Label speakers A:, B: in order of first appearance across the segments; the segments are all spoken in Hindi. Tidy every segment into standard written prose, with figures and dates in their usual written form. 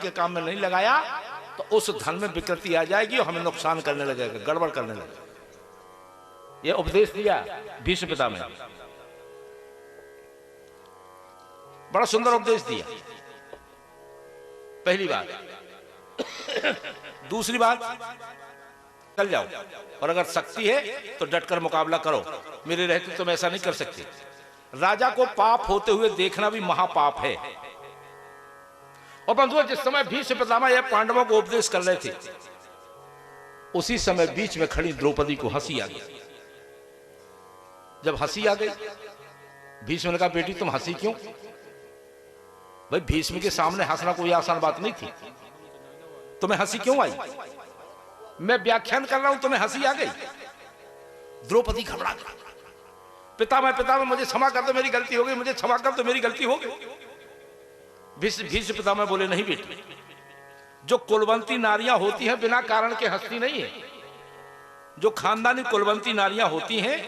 A: के काम में नहीं लगाया तो उस धन में विकृति आ जाएगी और हमें नुकसान करने लगेगा, गड़बड़ करने लगेगा। यह उपदेश दिया भीष्म पिता में, बड़ा सुंदर उपदेश दिया। पहली बात। दूसरी बात, चल जाओ और अगर शक्ति है तो डटकर मुकाबला करो, मेरे रहते तुम ऐसा नहीं कर सकते। राजा को पाप होते हुए देखना भी महापाप है। और बंधुओं, जिस समय भीष्म पितामह यह पांडवों को उपदेश कर रहे थे, उसी समय बीच में खड़ी द्रौपदी को हंसी आ गई। जब हंसी आ गई, भीष्म ने कहा, बेटी तुम हंसी क्यों? भाई भीष्म के सामने हंसना कोई आसान बात नहीं थी, तुम्हें हंसी क्यों आई? मैं व्याख्यान कर रहा हूं, तुम्हें हंसी आ गई। द्रौपदी घबरा गई। पितामह पितामह मुझे क्षमा कर दो, मेरी गलती हो गई, मुझे क्षमा कर दो, मेरी गलती हो गई। भीष्म पितामह बोले, नहीं बेटी, जो कुलवंती नारियां होती हैं बिना कारण के हंसती नहीं है। जो खानदानी कुलवंती नारियां होती हैं,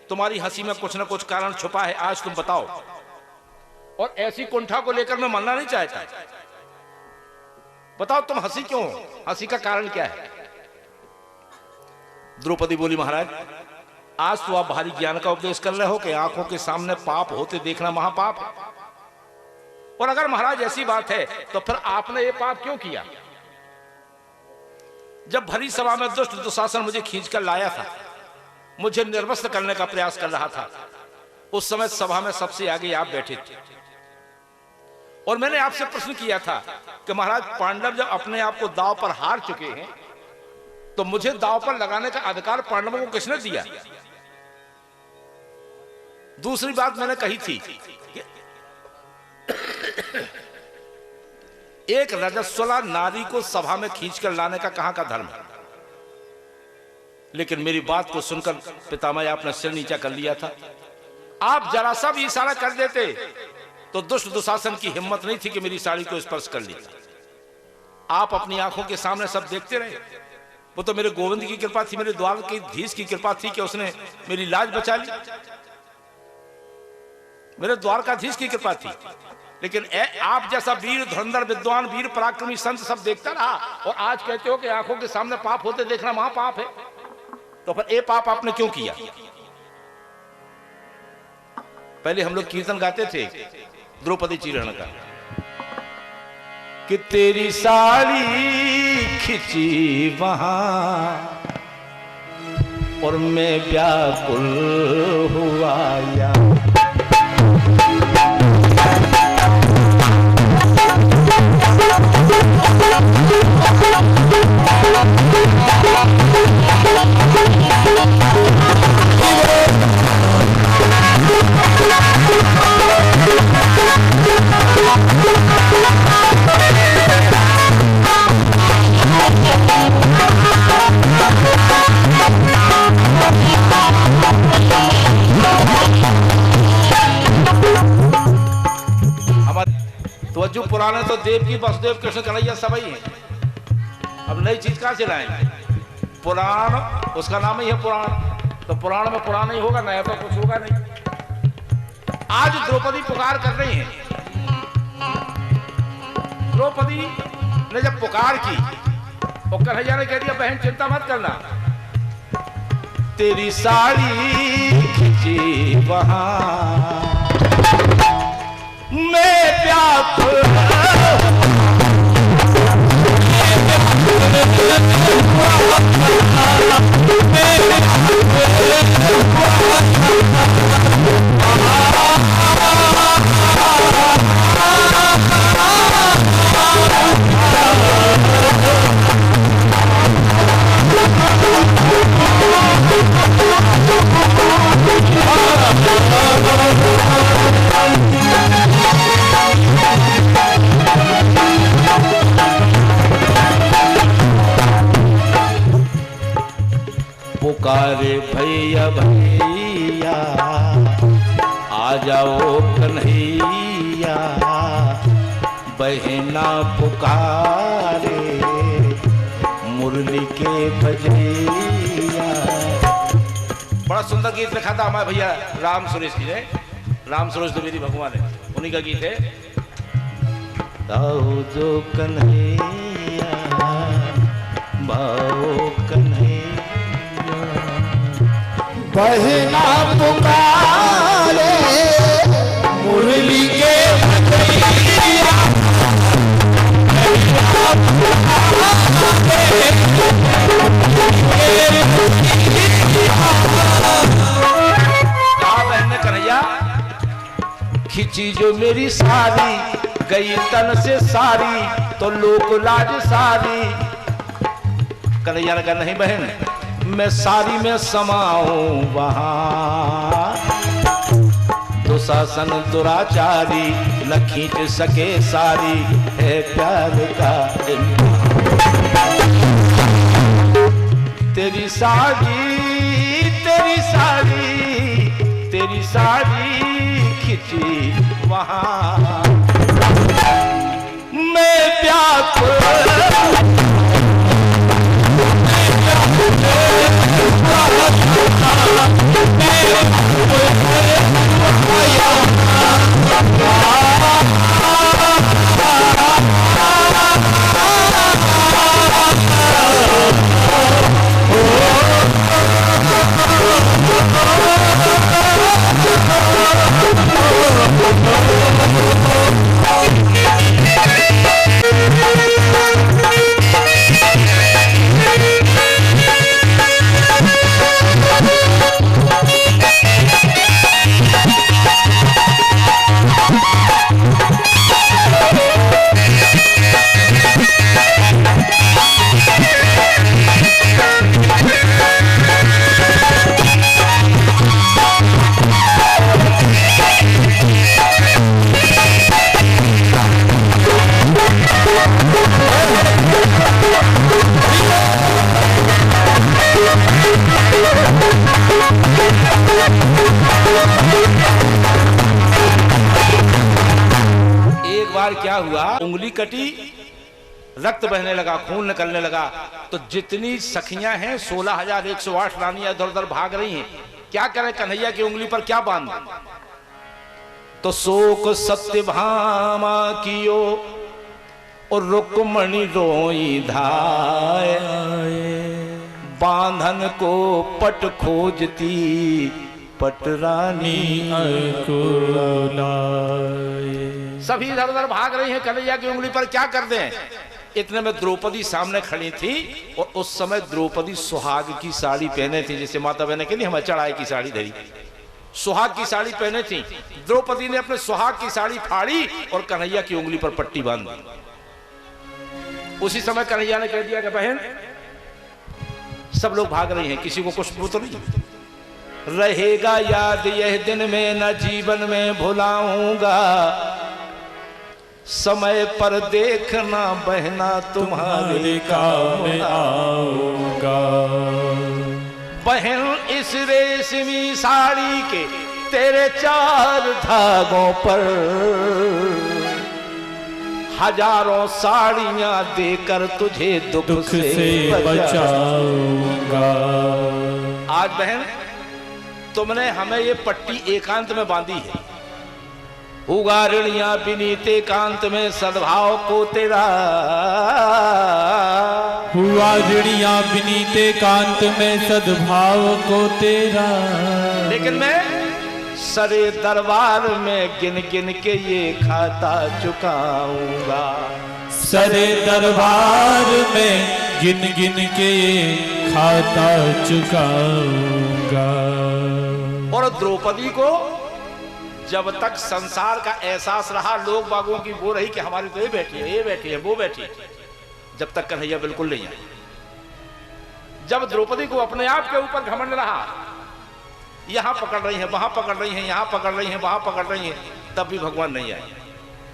A: तुम्हारी हंसी में कुछ ना कुछ कारण छुपा है, आज तुम बताओ। और ऐसी कुंठा को लेकर मैं मरना नहीं चाहता, बताओ तुम हंसी क्यों हो, हंसी का कारण क्या है? द्रौपदी बोली, महाराज आज तो आप भारी ज्ञान का उपदेश कर रहे हो कि आंखों के सामने पाप होते देखना महापाप है, और अगर महाराज ऐसी बात है तो फिर आपने ये पाप क्यों किया? जब भरी सभा में दुष्ट दुशासन मुझे खींचकर लाया था, मुझे निर्वस्त्र करने का प्रयास कर रहा था, उस समय सभा में सबसे आगे आप बैठे थे और मैंने आपसे प्रश्न किया था कि महाराज पांडव जब अपने आप को दांव पर हार चुके हैं तो मुझे दांव पर लगाने का अधिकार पांडवों को किसने दिया? दूसरी बात मैंने कही थी कि एक रजस्वला नारी को सभा में खींचकर लाने का कहां का धर्म है? लेकिन मेरी बात को सुनकर पितामह आपने सिर नीचा कर लिया था। आप जरा सा भी इशारा कर देते तो दुष्ट दुशासन की हिम्मत नहीं थी कि मेरी साड़ी को स्पर्श कर लेता। आप अपनी आंखों के सामने सब देखते रहे। वो तो मेरे गोविंद की कृपा थी, मेरे द्वार की धीश की कृपा थी कि उसने मेरी लाज बचा ली, मेरे द्वारकाधीश की कृपा थी। लेकिन आप जैसा वीर धुरंधर विद्वान वीर पराक्रमी संत सब देखता रहा और आज कहते हो कि आंखों के सामने पाप होते देखना महापाप है। तो फिर ये पाप आपने क्यों किया? पहले हम लोग कीर्तन गाते थे द्रौपदी चीरण का कि तेरी साड़ी खिंची वहां और मैं व्याकुल हुआ या जो पुराने तो देव की वसुदेव कृष्ण कन्हैया सब ही है। अब नई चीज कहां से लाएंगे? पुराण उसका नाम ही है पुराण, तो पुराण में पुराण ही होगा, नया तो कुछ होगा नहीं। आज द्रौपदी पुकार कर रही है। द्रौपदी ने जब पुकार की और कन्हैया ने कह दिया, बहन चिंता मत करना, तेरी साड़ी खिंची वहां मैं व्याकुल पुकारे भैया भैया आ जाओ कन्हैया, बहना पुकारे मुरली के बजैया। बड़ा सुंदर गीत लिखा था हमारे भैया राम सुरेश जी ने, राम सुरेश द्विवेदी भगवान है, उन्हीं का गीत है। आओ जो कन्हैया भाओ कन्हैया।
B: बहना पुकारे मुरली के
A: बहन कन्हैया खिंची जो मेरी सारी गई तन से सारी तो लोक लाज सारी। कन्हैया ने कहा नहीं बहन मैं सारी में समाऊं वहां, दुशासन दुराचारी न खींच सके सारी है प्यार का तेरी साड़ी तेरी साड़ी तेरी साड़ी खिंची वहां मैं व्याकुल क्या हुआ उंगली कटी रक्त बहने लगा खून निकलने लगा तो जितनी सखियां हैं 16,108 रानियां इधर उधर भाग रही हैं। क्या करें कन्हैया की उंगली पर क्या बांध तो शोक सत्यभामा कियो और रुक्मणी रोई धाय बांधन को पट खोजती पटरानी को लाए। सभी इधर उधर भाग रही हैं कन्हैया की उंगली पर क्या कर दें। इतने में द्रौपदी सामने खड़ी थी और उस समय द्रौपदी सुहाग की साड़ी पहने थी जैसे माता बहने के लिए हम चढ़ाई की साड़ी धरी सुहाग की साड़ी पहने थी। द्रौपदी ने अपने सुहाग की साड़ी फाड़ी और कन्हैया की उंगली पर पट्टी बांध दी। उसी समय कन्हैया ने कह दिया कि बहन सब लोग भाग रही हैं किसी को कुछ तो नहीं रहेगा याद यह दिन में न जीवन में भुलाऊंगा समय पर देखना बहना तुम्हारे काम आऊंगा। बहन इस रेशमी साड़ी के तेरे 4 धागों पर हजारों साड़ियां देकर तुझे दुख से बचाऊंगा। आज बहन तुमने हमें ये पट्टी एकांत में बांधी है उगारिणियां विनीत एकांत में सद्भाव को तेरा
B: उगारिणियां विनीत एकांत में सद्भाव को तेरा।
A: लेकिन मैं सरे दरबार में गिन गिन के ये खाता चुकाऊंगा।
B: सरे दरबार में गिन गिन के ये खाता चुकाऊंगा।
A: और द्रौपदी को जब तक संसार का एहसास रहा लोग बागों की वो रही कि हमारी तो ये बैठी है ये बैठी है वो बैठी है जब तक कन्हैया बिल्कुल नहीं आई। जब द्रौपदी को अपने आप के ऊपर घमंड रहा यहां पकड़ रही है वहां पकड़ रही है यहां पकड़ रही है वहां पकड़ रही है तब भी भगवान नहीं आए।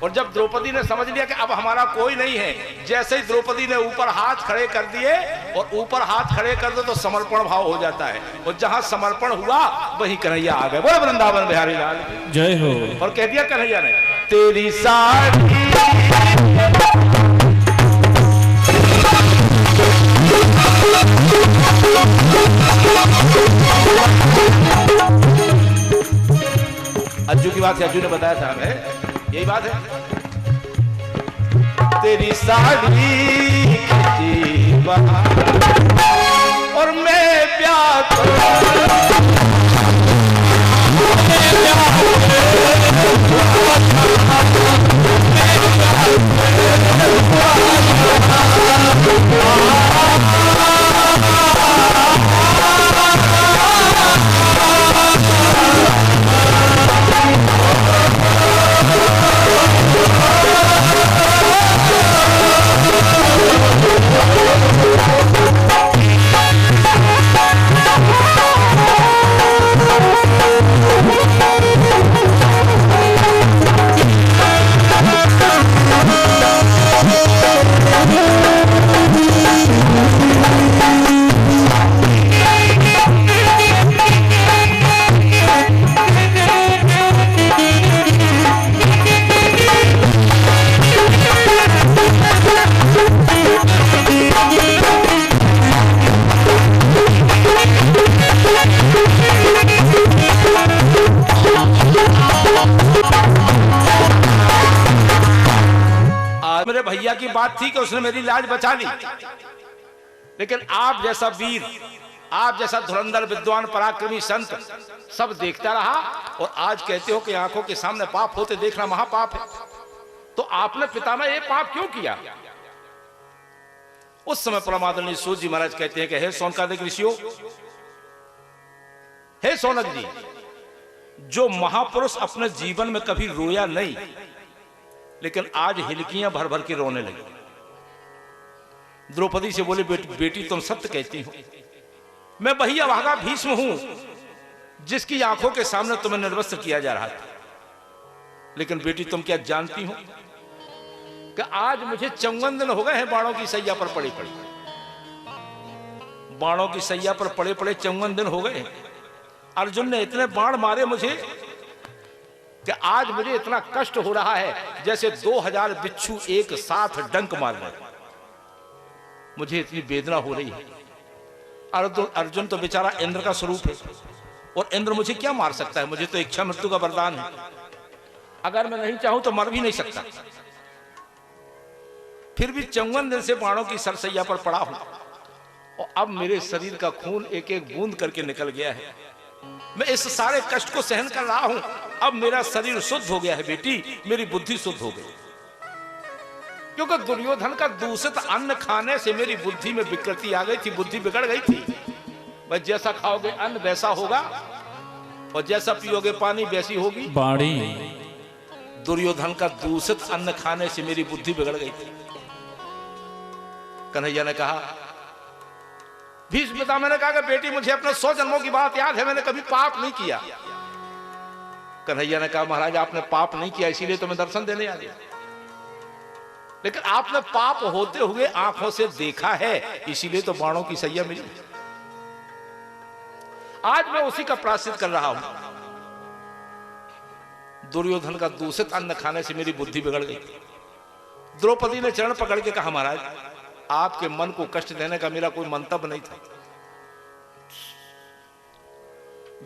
A: और जब द्रौपदी ने समझ लिया कि अब हमारा कोई नहीं है जैसे ही द्रौपदी ने ऊपर हाथ खड़े कर दिए और ऊपर हाथ खड़े कर दो तो समर्पण भाव हो जाता है और जहां समर्पण हुआ वहीं कन्हैया आ गए। बोले वृंदावन बिहारी लाल
B: जय हो।
A: और कह दिया कन्हैया ने तेरी साड़ी अज्जू की बात है अज्जू ने बताया था हमें यही बात है। तेरी साड़ी खींची बाहर और मैं प्यार मेरे भैया की बात थी कि उसने मेरी लाज बचा ली, लेकिन आप जैसा वीर, आप जैसा धुरंधर विद्वान पराक्रमी संत सब देखता रहा और आज कहते हो कि आंखों के सामने पाप होते देखना महापाप है। तो आपने पितामह ये पाप क्यों किया? उस समय परमादरणीय सूत जी महाराज कहते हैं कि हे सौनकादिक ऋषियों, हे सौनक जी, जो महापुरुष अपने जीवन में कभी रोया नहीं लेकिन आज हिलकियां भर भर के रोने लगी। द्रौपदी से बोले बेटी तुम सत्य कहती हो, मैं वही अभागा भीष्म हूं जिसकी आंखों के सामने तुम्हें निर्वस्त्र किया जा रहा था। लेकिन बेटी तुम क्या जानती हो कि आज मुझे 54 दिन हो गए हैं बाणों की सैया पर पड़े पड़े, बाणों की सैया पर पड़े पड़े 54 दिन हो गए। अर्जुन ने इतने बाण मारे मुझे कि आज मुझे इतना कष्ट हो रहा है जैसे 2000 बिच्छू एक साथ डंक मार रहे। मुझे इतनी वेदना हो रही है। अर्जुन तो बेचारा इंद्र का स्वरूप है और इंद्र मुझे क्या मार सकता है? मुझे तो इच्छा मृत्यु का वरदान है, अगर मैं नहीं चाहूं तो मर भी नहीं सकता। फिर भी 54 दिन से बाणों की सरसैया पर पड़ा हूं और अब मेरे शरीर का खून एक एक बूंद करके निकल गया है। मैं इस सारे कष्ट को सहन कर रहा हूं। अब मेरा शरीर शुद्ध हो गया है बेटी, मेरी बुद्धि शुद्ध हो गई, क्योंकि दुर्योधन का दूषित अन्न खाने से मेरी बुद्धि में विकृति आ गई थी, बुद्धि बिगड़ गई थी। बस जैसा खाओगे अन्न वैसा होगा और जैसा पियोगे पानी वैसी होगी
B: बाणी।
A: दुर्योधन का दूषित अन्न खाने से मेरी बुद्धि बिगड़ गई थी। कन्हैया ने कहा, भीष्म पितामह ने कहा कि बेटी मुझे अपने 100 जन्मों की बात याद है, मैंने कभी पाप नहीं किया। कन्हैया ने कहा, महाराज आपने पाप नहीं किया इसीलिए तो मैं दर्शन देने आ गया, लेकिन आपने पाप होते हुए आंखों से देखा है इसीलिए तो बाणों की सैया मिली। आज मैं उसी का प्रायश्चित कर रहा हूं। दुर्योधन का दूषित अन्न खाने से मेरी बुद्धि बिगड़ गई। द्रौपदी ने चरण पकड़ के कहा, महाराज आपके मन को कष्ट देने का मेरा कोई मंतव्य नहीं था।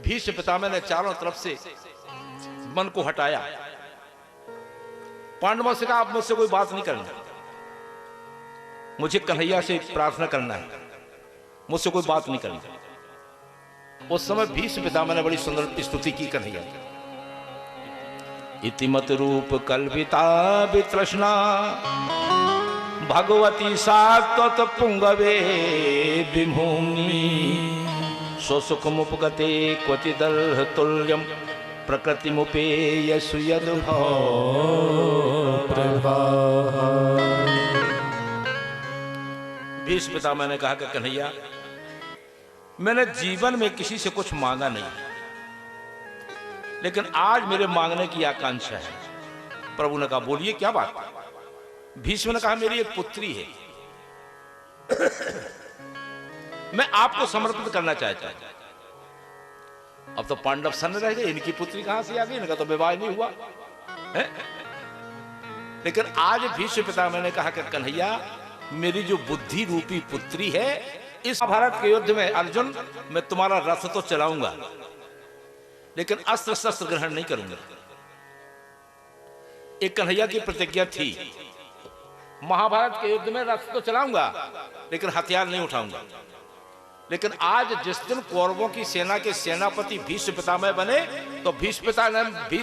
A: भीष्म पितामह ने चारों तरफ से मन को हटाया। पांडवों से कहा, आप मुझसे कोई बात नहीं करना, मुझे कन्हैया से प्रार्थना करना है, मुझसे कोई बात नहीं करनी। उस समय भीष्म पितामह ने बड़ी सुंदर स्तुति की कन्हैया। इतिमत रूप कल्पिता वितृष्णा भगवती सात्वत पुंगवे विभूमि स्वसुखमुपगते क्वचिदर्ह तुल्यम प्रकृतिमुपेयसु यद्भाव। भीष्म पितामह ने कहा कि कन्हैया, मैंने जीवन में किसी से कुछ मांगा नहीं, लेकिन आज मेरे मांगने की आकांक्षा है। प्रभु ने कहा, बोलिए क्या बात? भीष्म ने कहा, मेरी एक पुत्री है, मैं आपको समर्पित करना चाहता हूं। अब तो पांडव सन्न रह गए, इनकी पुत्री कहां से आ गई, इनका तो विवाह नहीं हुआ है? लेकिन आज भीष्म पितामह ने कहा कि कन्हैया, मेरी जो बुद्धि रूपी पुत्री है, इस भारत के युद्ध में अर्जुन मैं तुम्हारा रथ तो चलाऊंगा लेकिन अस्त्र शस्त्र ग्रहण नहीं करूंगा। एक कन्हैया की प्रतिज्ञा थी महाभारत के युद्ध में रथ तो चलाऊंगा लेकिन हथियार नहीं उठाऊंगा। लेकिन आज जिस दिन कौरवों की सेना के सेनापति भीष्म पितामह बने तो भीष्म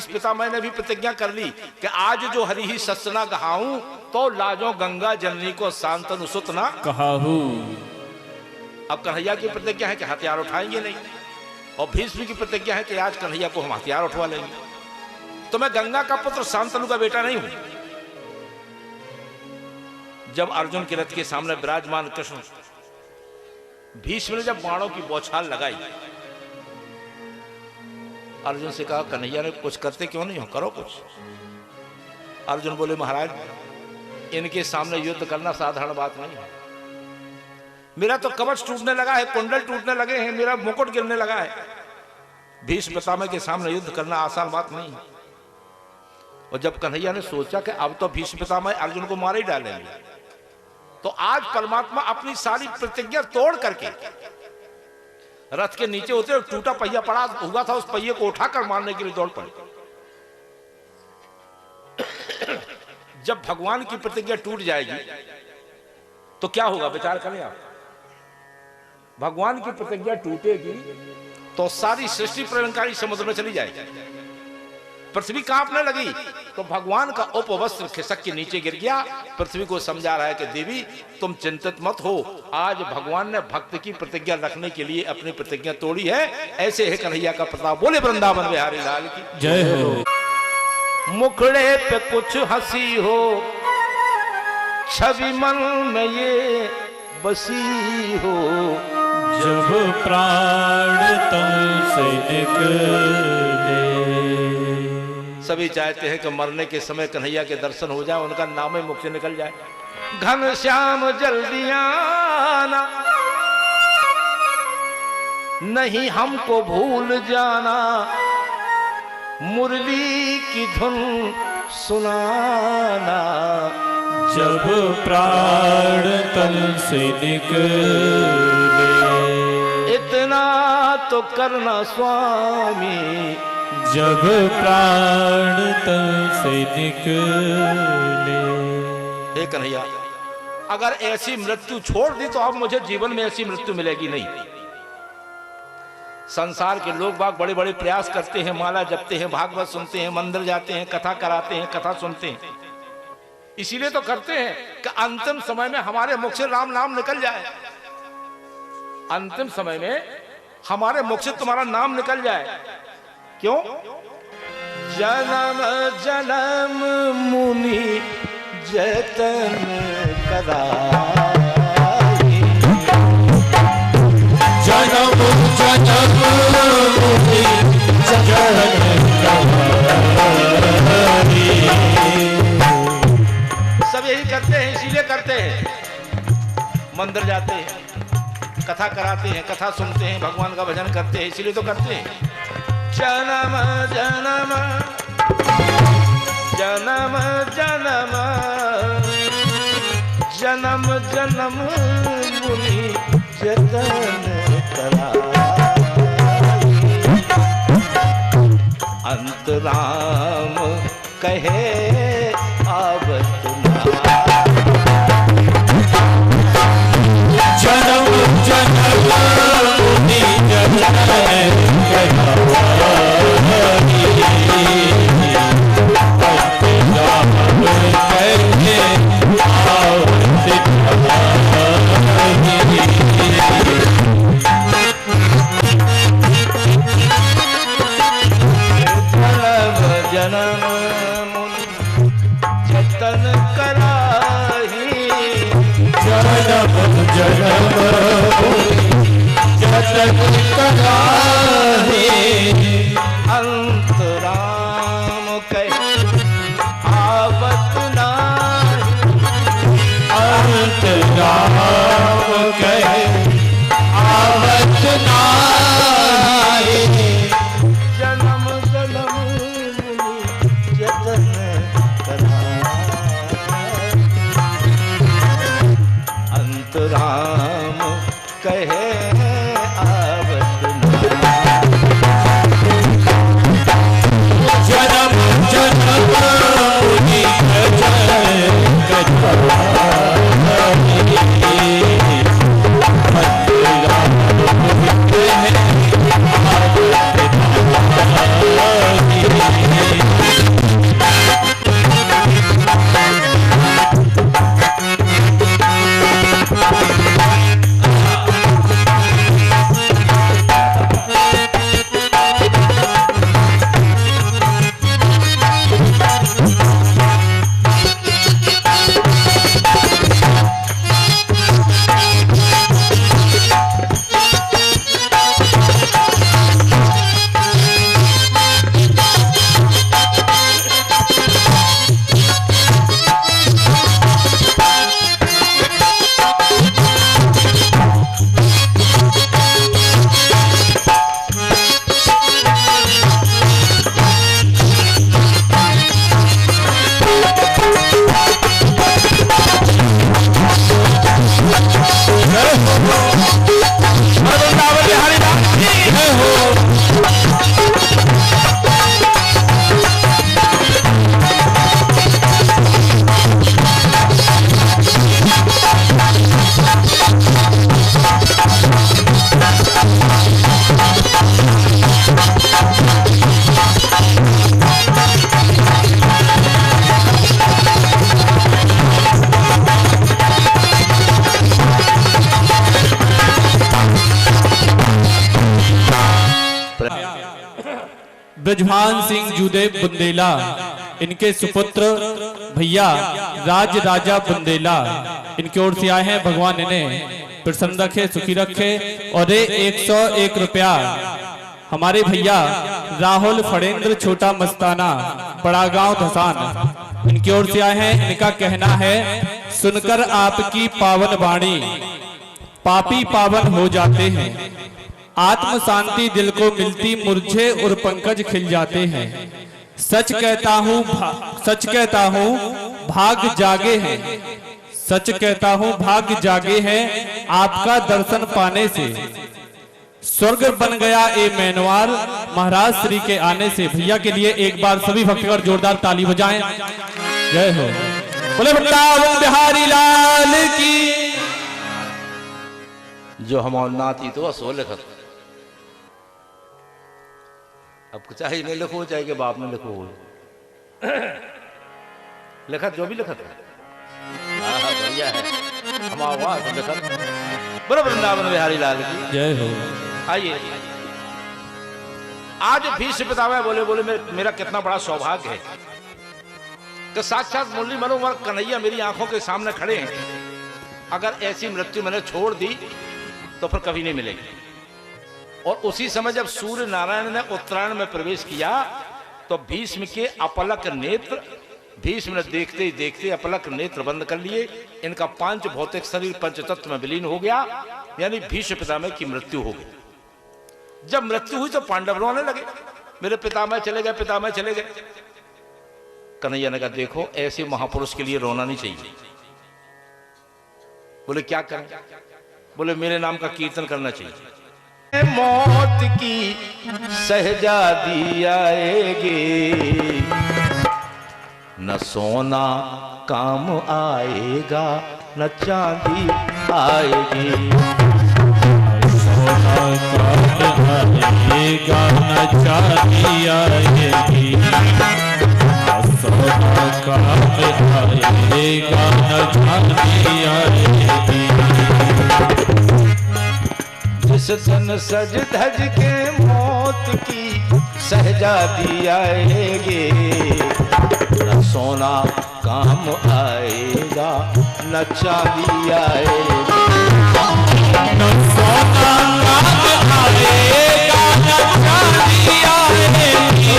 A: पितामह ने भी प्रतिज्ञा कर ली कि आज जो हरि ही सत्सना कहाऊं तो लाजो गंगा जननी को शांतनु सुत ना
B: कहाहू।
A: अब कन्हैया की प्रतिज्ञा है कि हथियार उठाएंगे नहीं, और भीष्म की प्रतिज्ञा है कि आज कन्हैया को हम हथियार उठवा लेंगे। तो मैं गंगा का पुत्र शांतनु का बेटा नहीं हूं। जब अर्जुन के रथ के सामने विराजमान कृष्ण, भीष्म ने जब बाणों की बौछार लगाई, अर्जुन से कहा कन्हैया ने कुछ करते क्यों नहीं हो, करो कुछ। अर्जुन बोले महाराज इनके सामने युद्ध करना साधारण बात नहीं है। मेरा तो कवच टूटने लगा है, कुंडल टूटने लगे हैं, मेरा मुकुट गिरने लगा है। भीष्म पितामह के सामने युद्ध करना आसान बात नहीं है। और जब कन्हैया ने सोचा कि अब तो भीष्म पितामह अर्जुन को मार ही डालेंगे, तो आज परमात्मा अपनी सारी प्रतिज्ञा तोड़ करके रथ के नीचे उतरे, टूटा पहिया पड़ा हुआ था, उस पहिए को उठाकर मारने के लिए दौड़ पड़े। जब भगवान की प्रतिज्ञा टूट जाएगी तो क्या होगा, विचार करें आप। भगवान की प्रतिज्ञा टूटेगी तो सारी सृष्टि प्रलयंकारी समुद्र में चली जाएगी, पृथ्वी कांपने लगी। तो भगवान का उपवस्त्र खिसक के नीचे गिर गया। पृथ्वी को समझा रहा है कि देवी तुम चिंतित मत हो, आज भगवान ने भक्त की प्रतिज्ञा रखने के लिए अपनी प्रतिज्ञा तोड़ी है। ऐसे है कन्हैया का प्रताप। बोले वृंदावन बिहारी लाल की
B: जय हो।
A: मुखड़े पे कुछ हंसी हो, छवि मन में ये बसी हो,
B: जब प्राण तन से निकले।
A: सभी चाहते हैं कि मरने के समय कन्हैया के दर्शन हो जाए, उनका नाम ही मुख से निकल जाए। घन श्याम जल्दी आना, नहीं हमको भूल जाना, मुरली की धुन सुनाना,
B: जब प्राण तन से निकले।
A: इतना तो करना स्वामी,
B: जब प्राण तन से निकले।
A: हे कन्हैया अगर ऐसी मृत्यु छोड़ दी तो अब मुझे जीवन में ऐसी मृत्यु मिलेगी नहीं। संसार के लोग बाग बड़े बड़े प्रयास करते हैं, माला जपते हैं, भागवत सुनते हैं, मंदिर जाते हैं, कथा कराते हैं, कथा सुनते हैं, इसीलिए तो करते हैं कि अंतिम समय में हमारे मुख से राम नाम निकल जाए। अंतिम समय में हमारे मुख से तुम्हारा नाम निकल जाए। क्यों? जन्म जन्म मुनि जतन कराई,
B: जन्म जन्म मुनि जतन कराई।
A: सब यही करते हैं, इसीलिए करते हैं। मंदिर जाते हैं, कथा कराते हैं, कथा सुनते हैं, भगवान का भजन करते हैं, इसीलिए तो करते हैं। जन्म जन्म जन्म जन्म जन्म जन्म मुनि जतन कराई, अंतराम कहे आवत ना।
B: जन्म जन्म मुनि जतन कराई,
A: जन्म मुनि जतन कराही,
B: जन्म जन्म मुनि जतन कराही,
A: अंतराम कहे आवत नाही,
B: अंतराम कहे आवत नाही।
A: जन्म जन्म मुनि जतन कराई, अंतराम कहे आवत नाही।
B: जन्म जन्म मुनि जतन कराई। ब्रजभान सिंह जूदेव बुंदेला, इनके सुपुत्र भैया राज राजा बुंदेला, इनकी ओर से आए हैं। भगवान इन्हें प्रसन्न रखे, सुखी रखे। और ये 101 रुपया हमारे भैया राहुल फड़ेंद्र छोटा मस्ताना, बड़ा गांव धसान, इनकी ओर से आए हैं। इनका कहना है, सुनकर आपकी पावन वाणी पापी पावन हो जाते हैं, आत्म शांति दिल को मिलती, मुरझे और पंकज खिल जाते हैं। सच कहता हूँ भाग जागे हैं, सच कहता हूँ भाग जागे हैं, आपका दर्शन पाने से स्वर्ग बन गया ए मैनवार, महाराज श्री के आने से। भैया के लिए एक बार सभी भक्तगण जोरदार ताली बजाएं। जय हो। बोले वृंदावन बिहारी लाल की।
A: जो हमार नाती तो सो लिखत, अब चाहे नहीं लिखो चाहे कि बाप ने लिखो लिखत, जो भी लिखत बढ़िया है। हमारा लिखत बोले वृंदावन बिहारी लाल की
B: जय हो।
A: आइए, आज भीष्म पितामह बोले मेरा कितना बड़ा सौभाग्य है कि साक्षात मुरली मनोहर कन्हैया मेरी आंखों के सामने खड़े हैं। अगर ऐसी मृत्यु मैंने छोड़ दी तो फिर कभी नहीं मिलेगी। और उसी समय जब सूर्य नारायण ने उत्तरायण में प्रवेश किया तो भीष्म के अपलक नेत्र, भीष्म ने देखते ही देखते अपलक नेत्र बंद कर लिए। इनका पांच भौतिक शरीर पंच तत्व में विलीन हो गया, यानी भीष्म पितामह की मृत्यु हो गई। जब मृत्यु हुई तो पांडव रोने लगे, मेरे पितामह चले गए, पितामह चले गए। कन्हैया ने कहा, देखो ऐसे महापुरुष के लिए रोना नहीं चाहिए। बोले क्या करें? बोले मेरे नाम का कीर्तन करना चाहिए। मौत की सहजादी आएगी, न सोना काम आएगा, न चांदी आएगी।
B: सोना काम आएगा, न चांदी आएगी। सोना काम आएगा, न चांदी आएगी।
A: जिस दिन सज धज के मौत की सहजादी आएगी, न सोना काम आएगा, न चांदी आएगी।
B: न सोना काम आएगा, न चांदी आएगी।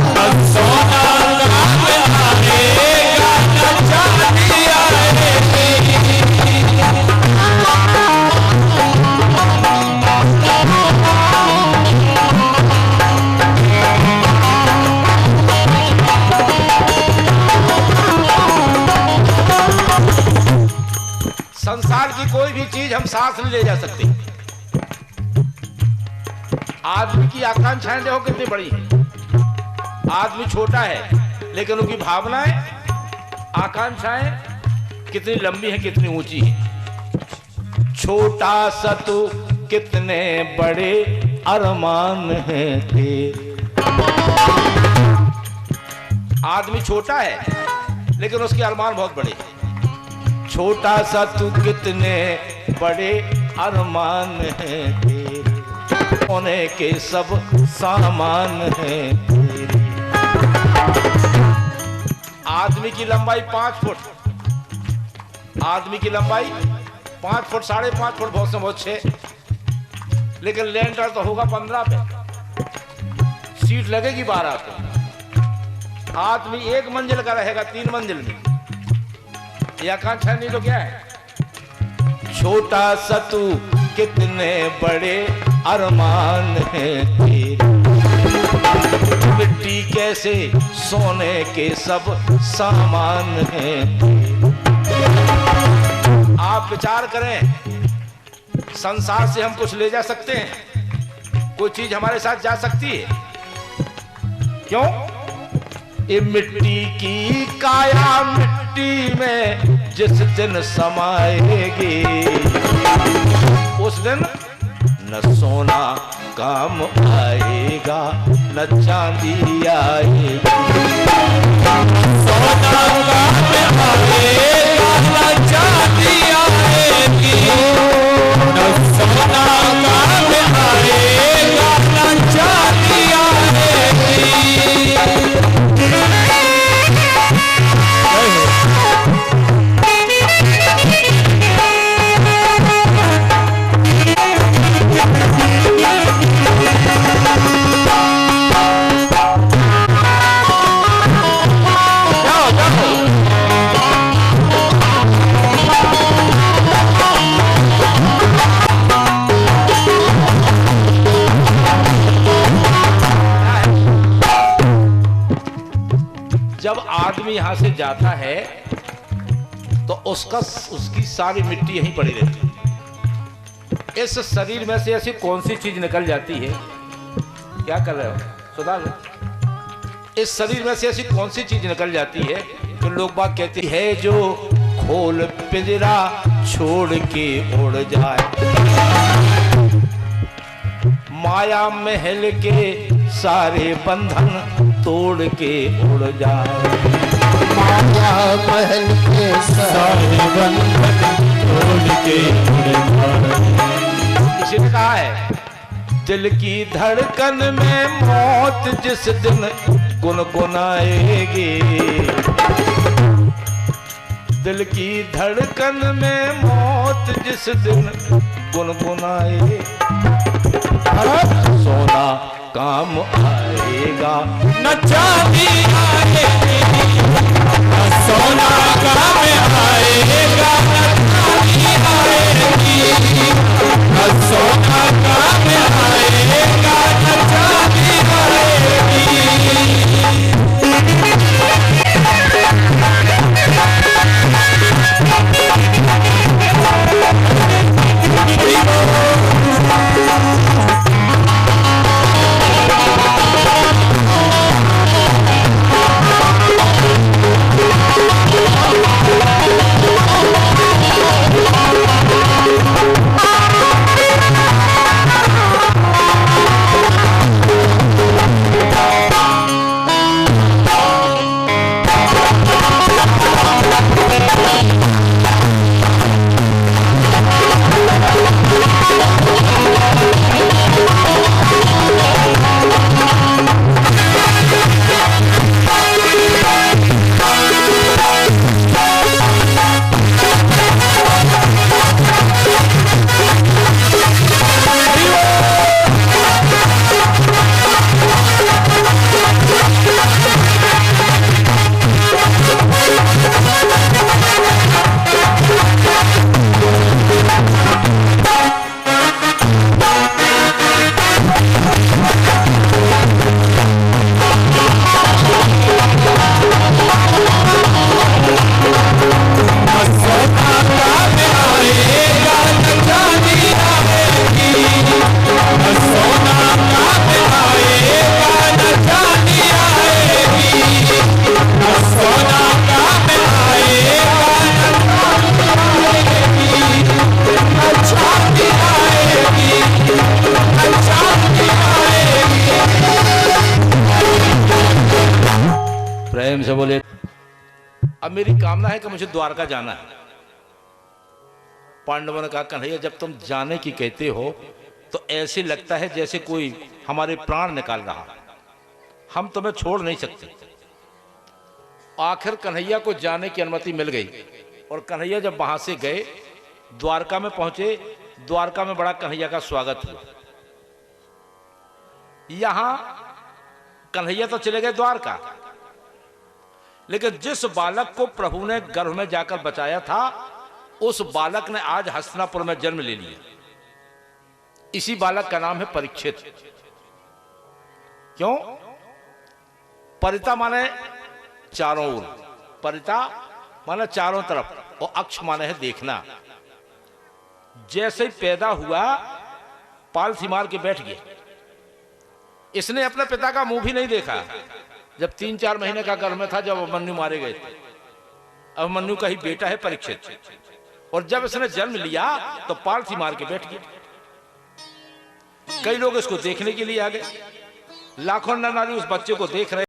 B: न सोना काम आएगा, न चांदी आएगी।
A: संसार की कोई भी चीज हम साथ नहीं ले जा सकते। आदमी की आकांक्षाएं देखो कितनी बड़ी है। आदमी छोटा है लेकिन उनकी भावनाएं, आकांक्षाएं कितनी लंबी हैं, कितनी ऊंची हैं। छोटा सा तो कितने बड़े अरमान हैं थे। आदमी छोटा है लेकिन उसके अरमान बहुत बड़े हैं। छोटा सा तू कितने बड़े अरमान हैं तेरे, होने के सब सामान हैं तेरे। आदमी की लंबाई 5 फुट, आदमी की लंबाई 5 फुट, 5.5 फुट, बहुत से बहुत 6, लेकिन लेंटर तो होगा 15 पे, सीट लगेगी 12 पे। आदमी 1 मंजिल का रहेगा 3 मंजिल में। यह आकांक्षा नहीं तो क्या है? छोटा सा तू कितने बड़े अरमान हैं तेरे, मिट्टी कैसे सोने के सब सामान हैं तेरे। आप विचार करें, संसार से हम कुछ ले जा सकते हैं? कोई चीज हमारे साथ जा सकती है? क्यों? ये मिट्टी की काया मिट्टी में जिस दिन समाएगी, उस दिन न सोना काम आएगा, न चांदी आएगी।
B: सोना काम आएगा, न चांदी आएगी। न सोना काम आएगा, न चांदी आएगी।
A: आदमी यहां से जाता है तो उसकी सारी मिट्टी यहीं पड़ी रहती है। इस शरीर में से ऐसी कौन सी चीज निकल जाती है, क्या कर रहे हो, सुधार लो। इस शरीर में से ऐसी कौन सी चीज निकल जाती है तो लोग बात कहते हैं जो खोल पिंजरा छोड़ के उड़ जाए, माया महल के सारे बंधन तोड़ के उड़ जाए,
C: माया महल के सारे बंधन तोड़ के उड़ जाए।
A: किसी ने कहा है दिल की धड़कन में मौत जिस दिन गुनगुनाएगी, दिल की धड़कन में मौत जिस दिन गुनगुनाएगी, सोना काम आएगा
B: न चांदी आएगी, न सोना काम आएगा, न चांदी आएगी, न सोना काम आएगा, न चांदी आएगी।
A: प्रेम से बोले। अब मेरी कामना है कि मुझे द्वारका जाना है। पांडवों ने कहा कन्हैया जब तुम जाने की कहते हो तो ऐसे लगता है जैसे कोई हमारे प्राण निकाल रहा, हम तुम्हें छोड़ नहीं सकते। आखिर कन्हैया को जाने की अनुमति मिल गई और कन्हैया जब वहां से गए द्वारका में पहुंचे, द्वारका में बड़ा कन्हैया का स्वागत हुआ। यहां कन्हैया तो चले गए द्वारका, लेकिन जिस बालक को प्रभु ने गर्भ में जाकर बचाया था उस बालक ने आज हस्तिनापुर में जन्म ले लिया। इसी बालक का नाम है परीक्षित। क्यों? परिता माने चारों ओर, परिता माने चारों तरफ, और अक्ष माने है देखना। जैसे ही पैदा हुआ पालथी मार के बैठ गया। इसने अपने पिता का मुंह भी नहीं देखा जब 3-4 महीने का गर्भ में था, जब अभिमन्यु मारे गए थे। अभिमन्यु का ही बेटा है परीक्षित। और जब इसने जन्म लिया तो पालथी मार के बैठ गया। कई लोग इसको देखने के लिए आ गए। लाखों नर नारी उस बच्चे को देख रहे।